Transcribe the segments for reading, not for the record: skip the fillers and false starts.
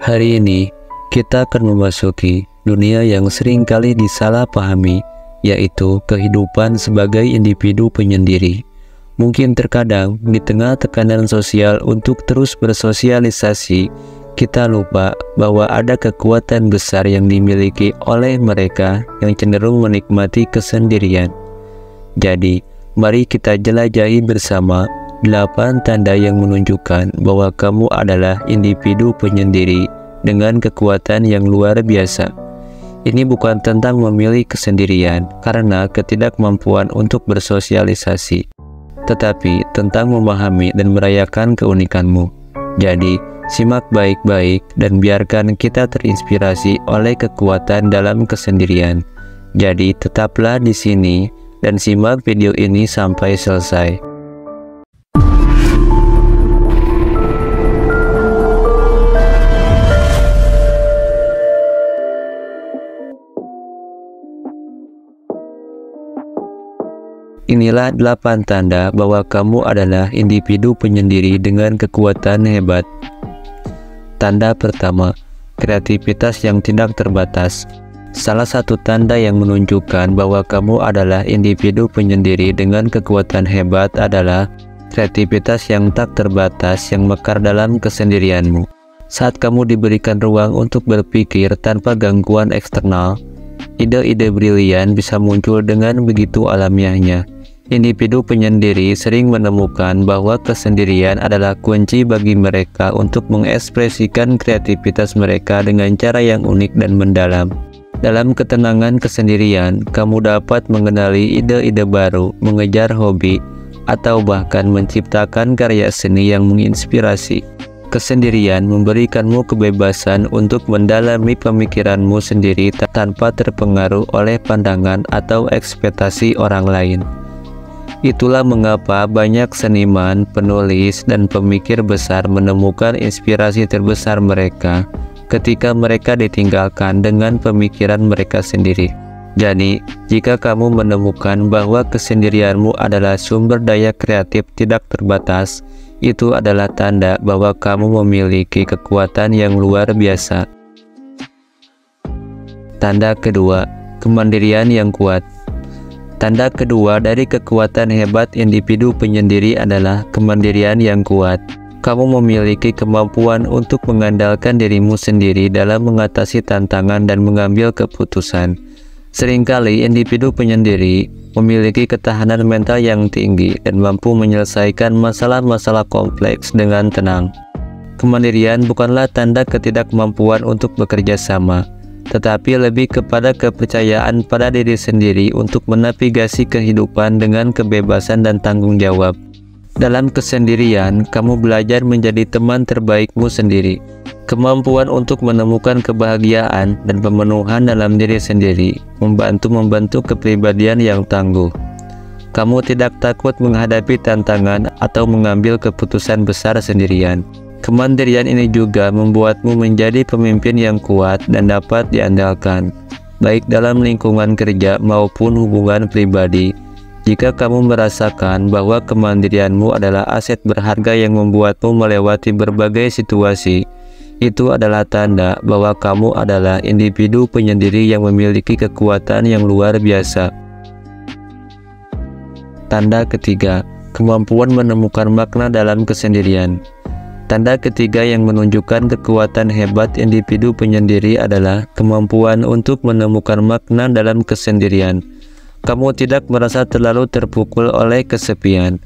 Hari ini, kita akan memasuki dunia yang sering kali disalahpahami, yaitu kehidupan sebagai individu penyendiri. Mungkin terkadang, di tengah tekanan sosial untuk terus bersosialisasi, kita lupa bahwa ada kekuatan besar yang dimiliki oleh mereka yang cenderung menikmati kesendirian. Jadi, mari kita jelajahi bersama 8 tanda yang menunjukkan bahwa kamu adalah individu penyendiri dengan kekuatan yang luar biasa. Ini bukan tentang memilih kesendirian karena ketidakmampuan untuk bersosialisasi, tetapi tentang memahami dan merayakan keunikanmu. Jadi, simak baik-baik dan biarkan kita terinspirasi oleh kekuatan dalam kesendirian. Jadi, tetaplah di sini dan simak video ini sampai selesai. Inilah 8 tanda bahwa kamu adalah individu penyendiri dengan kekuatan hebat. Tanda pertama, kreativitas yang tidak terbatas. Salah satu tanda yang menunjukkan bahwa kamu adalah individu penyendiri dengan kekuatan hebat adalah kreativitas yang tak terbatas yang mekar dalam kesendirianmu. Saat kamu diberikan ruang untuk berpikir tanpa gangguan eksternal, ide-ide brilian bisa muncul dengan begitu alamiahnya. Individu penyendiri sering menemukan bahwa kesendirian adalah kunci bagi mereka untuk mengekspresikan kreativitas mereka dengan cara yang unik dan mendalam. Dalam ketenangan kesendirian, kamu dapat mengenali ide-ide baru, mengejar hobi, atau bahkan menciptakan karya seni yang menginspirasi. Kesendirian memberikanmu kebebasan untuk mendalami pemikiranmu sendiri tanpa terpengaruh oleh pandangan atau ekspektasi orang lain. Itulah mengapa banyak seniman, penulis, dan pemikir besar menemukan inspirasi terbesar mereka ketika mereka ditinggalkan dengan pemikiran mereka sendiri. Jadi, jika kamu menemukan bahwa kesendirianmu adalah sumber daya kreatif tidak terbatas, itu adalah tanda bahwa kamu memiliki kekuatan yang luar biasa. Tanda kedua, kemandirian yang kuat. Tanda kedua dari kekuatan hebat individu penyendiri adalah kemandirian yang kuat. Kamu memiliki kemampuan untuk mengandalkan dirimu sendiri dalam mengatasi tantangan dan mengambil keputusan. Seringkali individu penyendiri memiliki ketahanan mental yang tinggi dan mampu menyelesaikan masalah-masalah kompleks dengan tenang. Kemandirian bukanlah tanda ketidakmampuan untuk bekerja sama, tetapi lebih kepada kepercayaan pada diri sendiri untuk menavigasi kehidupan dengan kebebasan dan tanggung jawab. Dalam kesendirian, kamu belajar menjadi teman terbaikmu sendiri. Kemampuan untuk menemukan kebahagiaan dan pemenuhan dalam diri sendiri membantu kepribadian yang tangguh. Kamu tidak takut menghadapi tantangan atau mengambil keputusan besar sendirian. Kemandirian ini juga membuatmu menjadi pemimpin yang kuat dan dapat diandalkan, baik dalam lingkungan kerja maupun hubungan pribadi. Jika kamu merasakan bahwa kemandirianmu adalah aset berharga yang membuatmu melewati berbagai situasi, itu adalah tanda bahwa kamu adalah individu penyendiri yang memiliki kekuatan yang luar biasa. Tanda ketiga, kemampuan menemukan makna dalam kesendirian. Tanda ketiga yang menunjukkan kekuatan hebat individu penyendiri adalah kemampuan untuk menemukan makna dalam kesendirian. Kamu tidak merasa terlalu terpukul oleh kesepian,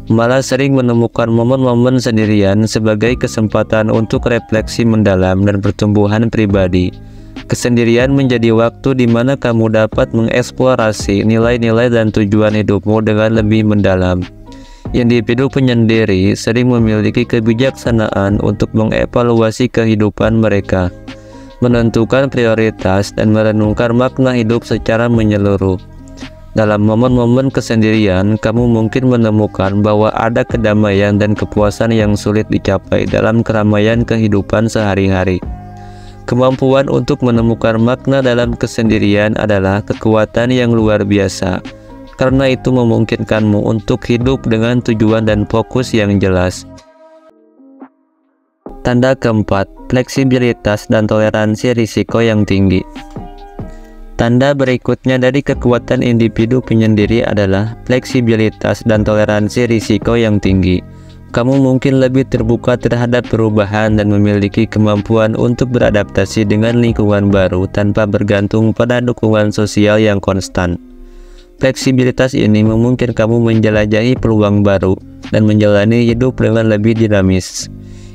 malah sering menemukan momen-momen sendirian sebagai kesempatan untuk refleksi mendalam dan pertumbuhan pribadi. Kesendirian menjadi waktu di mana kamu dapat mengeksplorasi nilai-nilai dan tujuan hidupmu dengan lebih mendalam. Individu penyendiri sering memiliki kebijaksanaan untuk mengevaluasi kehidupan mereka, menentukan prioritas, dan merenungkan makna hidup secara menyeluruh. Dalam momen-momen kesendirian, kamu mungkin menemukan bahwa ada kedamaian dan kepuasan yang sulit dicapai dalam keramaian kehidupan sehari-hari. Kemampuan untuk menemukan makna dalam kesendirian adalah kekuatan yang luar biasa, karena itu memungkinkanmu untuk hidup dengan tujuan dan fokus yang jelas. Tanda keempat, fleksibilitas dan toleransi risiko yang tinggi. Tanda berikutnya dari kekuatan individu penyendiri adalah fleksibilitas dan toleransi risiko yang tinggi. Kamu mungkin lebih terbuka terhadap perubahan dan memiliki kemampuan untuk beradaptasi dengan lingkungan baru tanpa bergantung pada dukungan sosial yang konstan. Fleksibilitas ini memungkinkan kamu menjelajahi peluang baru dan menjalani hidup dengan lebih dinamis.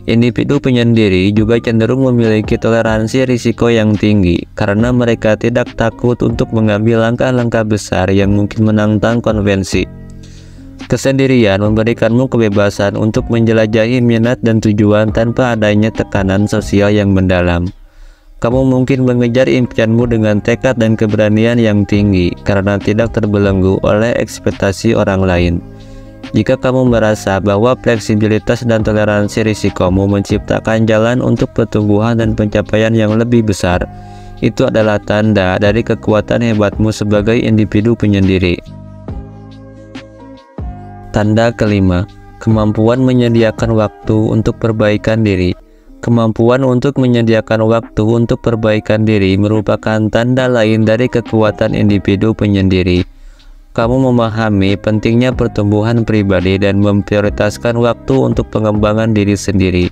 Individu penyendiri juga cenderung memiliki toleransi risiko yang tinggi karena mereka tidak takut untuk mengambil langkah-langkah besar yang mungkin menantang konvensi. Kesendirian memberikanmu kebebasan untuk menjelajahi minat dan tujuan tanpa adanya tekanan sosial yang mendalam. Kamu mungkin mengejar impianmu dengan tekad dan keberanian yang tinggi karena tidak terbelenggu oleh ekspektasi orang lain. Jika kamu merasa bahwa fleksibilitas dan toleransi risikomu menciptakan jalan untuk pertumbuhan dan pencapaian yang lebih besar, itu adalah tanda dari kekuatan hebatmu sebagai individu penyendiri. Tanda kelima, kemampuan menyediakan waktu untuk perbaikan diri. Kemampuan untuk menyediakan waktu untuk perbaikan diri merupakan tanda lain dari kekuatan individu penyendiri. Kamu memahami pentingnya pertumbuhan pribadi dan memprioritaskan waktu untuk pengembangan diri sendiri.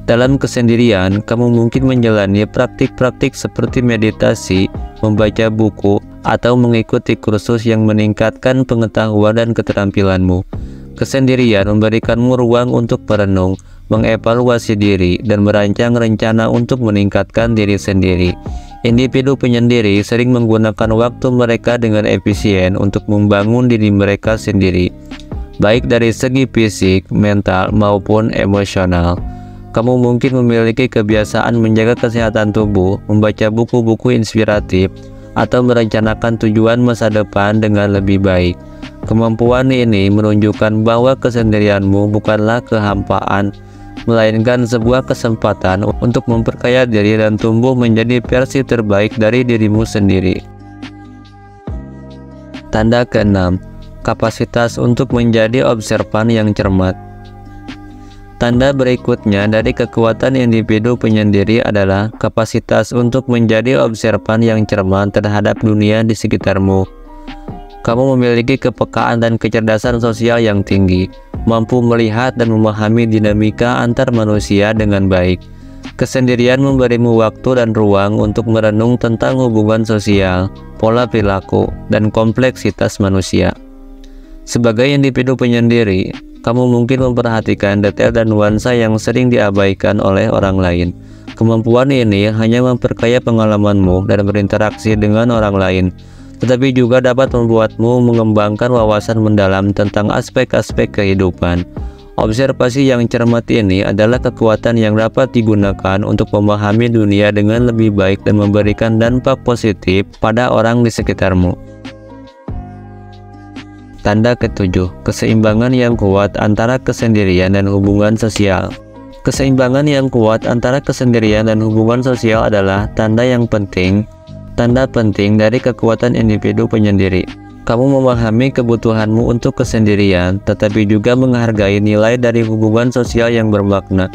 Dalam kesendirian, kamu mungkin menjalani praktik-praktik seperti meditasi, membaca buku, atau mengikuti kursus yang meningkatkan pengetahuan dan keterampilanmu. Kesendirian memberikanmu ruang untuk merenung, mengevaluasi diri, dan merancang rencana untuk meningkatkan diri sendiri. Individu penyendiri sering menggunakan waktu mereka dengan efisien untuk membangun diri mereka sendiri, baik dari segi fisik, mental, maupun emosional. Kamu mungkin memiliki kebiasaan menjaga kesehatan tubuh, membaca buku-buku inspiratif, atau merencanakan tujuan masa depan dengan lebih baik. Kemampuan ini menunjukkan bahwa kesendirianmu bukanlah kehampaan, melainkan sebuah kesempatan untuk memperkaya diri dan tumbuh menjadi versi terbaik dari dirimu sendiri. Tanda keenam, kapasitas untuk menjadi observan yang cermat. Tanda berikutnya dari kekuatan individu penyendiri adalah kapasitas untuk menjadi observan yang cermat terhadap dunia di sekitarmu. Kamu memiliki kepekaan dan kecerdasan sosial yang tinggi, mampu melihat dan memahami dinamika antar manusia dengan baik. Kesendirian memberimu waktu dan ruang untuk merenung tentang hubungan sosial, pola perilaku, dan kompleksitas manusia. Sebagai individu penyendiri, kamu mungkin memperhatikan detail dan nuansa yang sering diabaikan oleh orang lain. Kemampuan ini hanya memperkaya pengalamanmu dan berinteraksi dengan orang lain, tetapi juga dapat membuatmu mengembangkan wawasan mendalam tentang aspek-aspek kehidupan. Observasi yang cermat ini adalah kekuatan yang dapat digunakan untuk memahami dunia dengan lebih baik dan memberikan dampak positif pada orang di sekitarmu. Tanda ketujuh, keseimbangan yang kuat antara kesendirian dan hubungan sosial. Keseimbangan yang kuat antara kesendirian dan hubungan sosial adalah tanda penting dari kekuatan individu penyendiri. Kamu memahami kebutuhanmu untuk kesendirian, tetapi juga menghargai nilai dari hubungan sosial yang bermakna.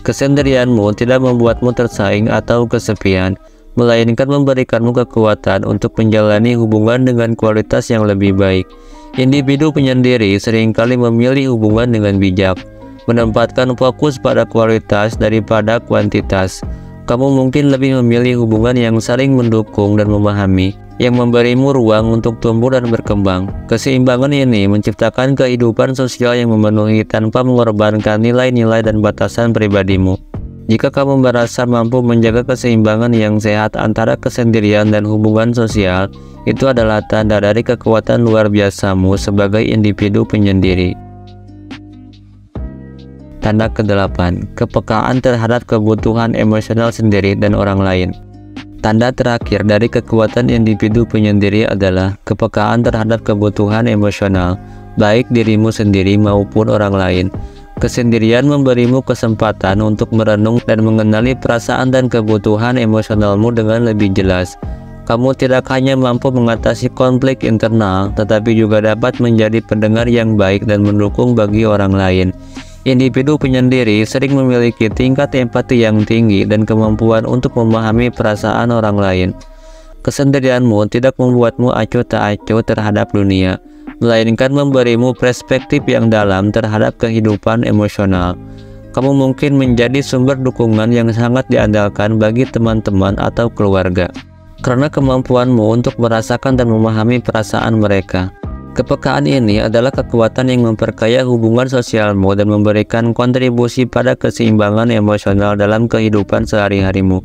Kesendirianmu tidak membuatmu tersaing atau kesepian, melainkan memberikanmu kekuatan untuk menjalani hubungan dengan kualitas yang lebih baik. Individu penyendiri seringkali memilih hubungan dengan bijak, menempatkan fokus pada kualitas daripada kuantitas. Kamu mungkin lebih memilih hubungan yang saling mendukung dan memahami, yang memberimu ruang untuk tumbuh dan berkembang. Keseimbangan ini menciptakan kehidupan sosial yang memenuhi tanpa mengorbankan nilai-nilai dan batasan pribadimu. Jika kamu merasa mampu menjaga keseimbangan yang sehat antara kesendirian dan hubungan sosial, itu adalah tanda dari kekuatan luar biasamu sebagai individu penyendiri. Tanda ke-8, kepekaan terhadap kebutuhan emosional sendiri dan orang lain. Tanda terakhir dari kekuatan individu penyendiri adalah kepekaan terhadap kebutuhan emosional, baik dirimu sendiri maupun orang lain. Kesendirian memberimu kesempatan untuk merenung dan mengenali perasaan dan kebutuhan emosionalmu dengan lebih jelas. Kamu tidak hanya mampu mengatasi konflik internal, tetapi juga dapat menjadi pendengar yang baik dan mendukung bagi orang lain. Individu penyendiri sering memiliki tingkat empati yang tinggi dan kemampuan untuk memahami perasaan orang lain. Kesendirianmu tidak membuatmu acuh tak acuh terhadap dunia, melainkan memberimu perspektif yang dalam terhadap kehidupan emosional. Kamu mungkin menjadi sumber dukungan yang sangat diandalkan bagi teman-teman atau keluarga, karena kemampuanmu untuk merasakan dan memahami perasaan mereka. Kepekaan ini adalah kekuatan yang memperkaya hubungan sosialmu dan memberikan kontribusi pada keseimbangan emosional dalam kehidupan sehari-harimu.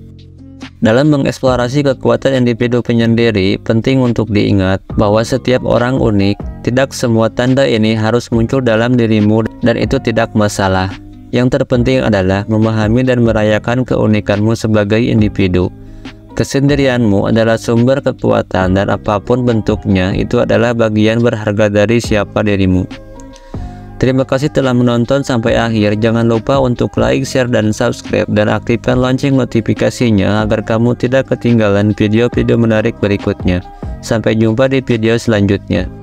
Dalam mengeksplorasi kekuatan individu penyendiri, penting untuk diingat bahwa setiap orang unik. Tidak semua tanda ini harus muncul dalam dirimu dan itu tidak masalah. Yang terpenting adalah memahami dan merayakan keunikanmu sebagai individu. Kesendirianmu adalah sumber kekuatan dan apapun bentuknya, itu adalah bagian berharga dari siapa dirimu. Terima kasih telah menonton sampai akhir. Jangan lupa untuk like, share, dan subscribe, dan aktifkan lonceng notifikasinya agar kamu tidak ketinggalan video-video menarik berikutnya. Sampai jumpa di video selanjutnya.